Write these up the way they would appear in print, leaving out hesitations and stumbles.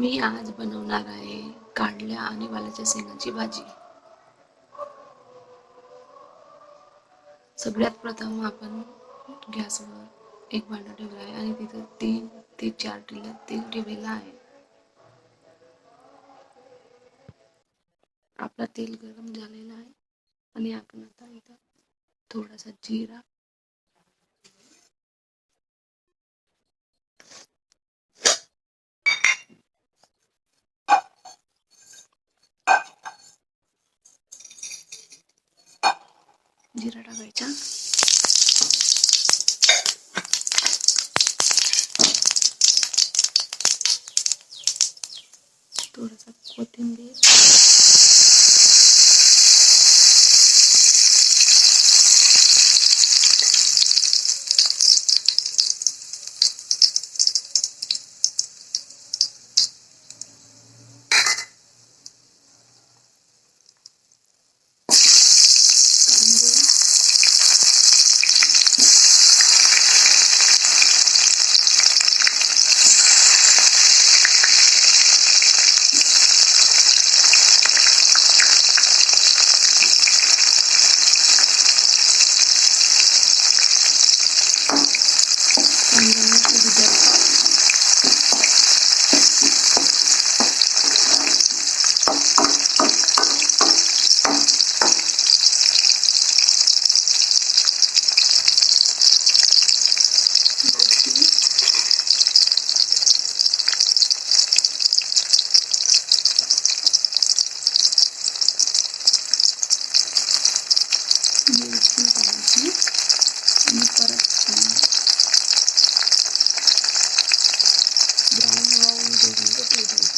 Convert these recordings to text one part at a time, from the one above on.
मी आज बनवणार आहे कारल्या आणि वालाच्या शेंगाची भाजी. सगळ्यात प्रथम आपण गॅसवर एक भांडं ठेवलं आहे आणि तिथं 3 ते 4 तेल ठेवलेलं आहे. आपला तेल गरम झालेला आहे आणि आपण आता इथं थोडासा जिरा, टाकायचा. थोडासा कोथिंबीर, कांदे, कांद्यांना शिजवायचं. मिरची टाकायची आणि परत ब्राऊन होऊन ठेवायचं.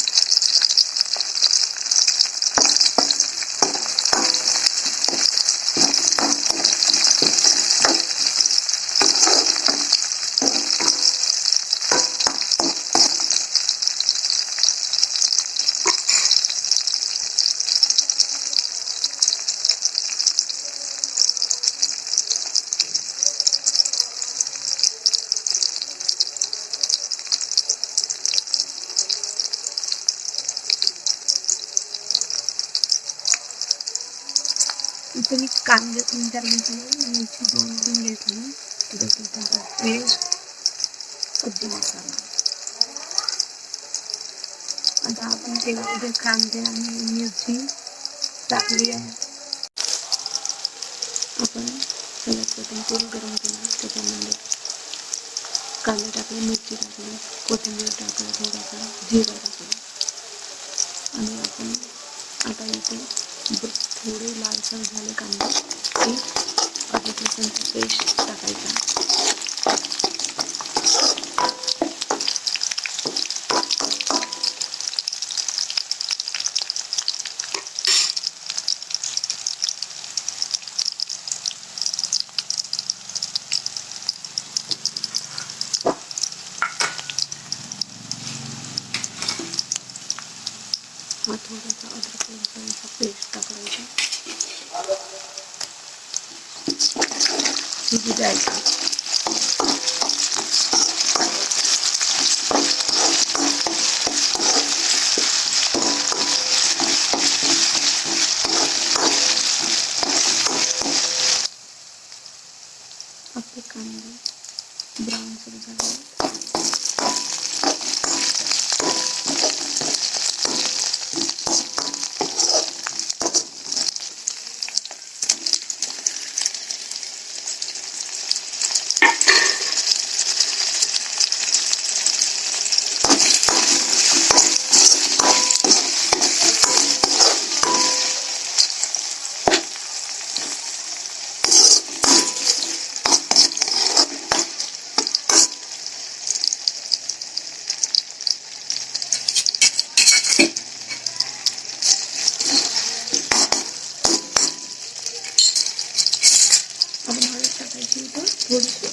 इथे मी कांदे 3-4 घेतले, मिरची 2-3 घेतली, पेस्ट, कच्ची मसाला. आता आपण तेलामध्ये कांदे आणि मिरची टाकली आहे. आपण सगळ्यात प्रथम तेल गरम केलं, त्याच्यामध्ये कांदे टाकले, मिरची टाकली, कोथिंबीर टाकला, थोडासा जिरा टाकला आणि आपण आता इथे थोडे लालसर झाले कांदे की अद्रक लसूणची पेस्ट टाकायचा. हा थोडासा अद्रक लसूणचा पेस्ट टाकायचा, शिजू द्यायचा. आपले कांदे ब्राऊन सुरू झाले. आपण हळद टाकायची इथं थोडीशी.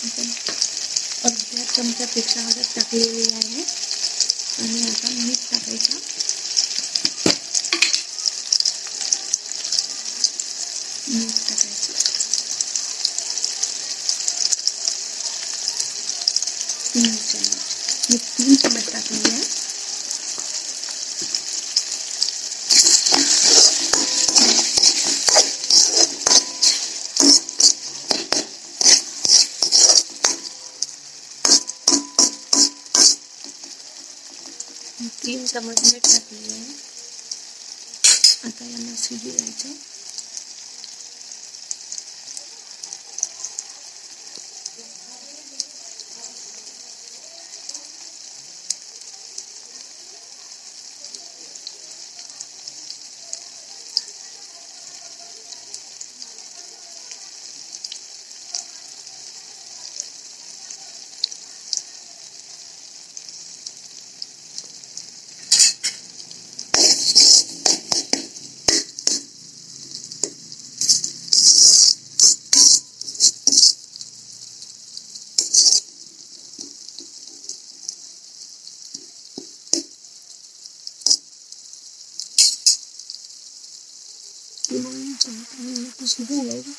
आपण अर्ध्या चमच्यापेक्षा हळद टाकलेली आहे. टाकायचा. मीठ टाकायचं. 3 चम्मच मी 3 चम्मच टाकलेले आहे. मी 3 चम्मच मीठ टाकलेले आहे. आता यांना शिजू द्यायचं. शिजून जाईल.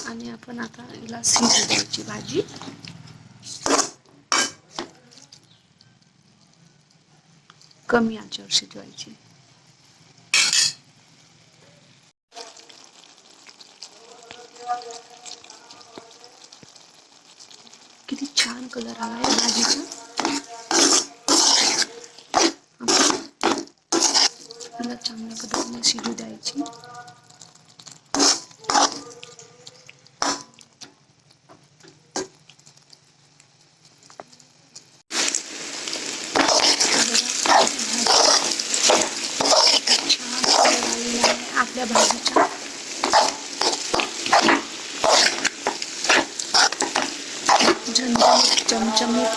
आणि आपण आता हिला शिजू द्यायची भाजी. कमी आचेवर शिजवायची. किती छान कलर आला आहे भाजीचा. हिला चांगल्या पद्धतीने शिजू द्यायची. आपल्या भाजीच्या झणझणीत चमचमीत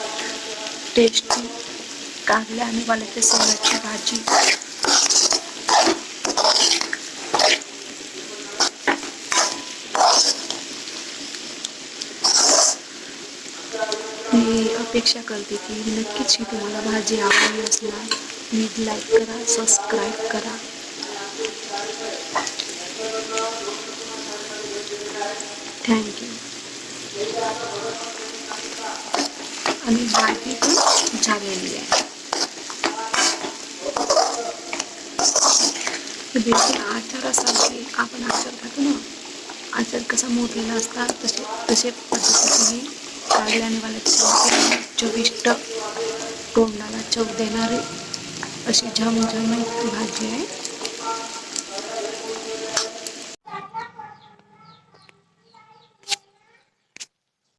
टेस्टी कारल्या आणि वालाच्या शेंगाची भाजी. मी अपेक्षा करते की नक्कीच ही तुम्हाला भाजी आवडली असणार. प्लीज लाईक करा, सबस्क्राईब करा. थँक्यू. आणि भाजी पण झालेली आहे. देखील आचारासारखे आपण आचार खातो ना, आचार कसा मोडलेला असता तसे पद्धतीने कारल्या आणि वालाची चविष्ट तोंडाला चव देणारी अशी झमझमीत भाजी आहे.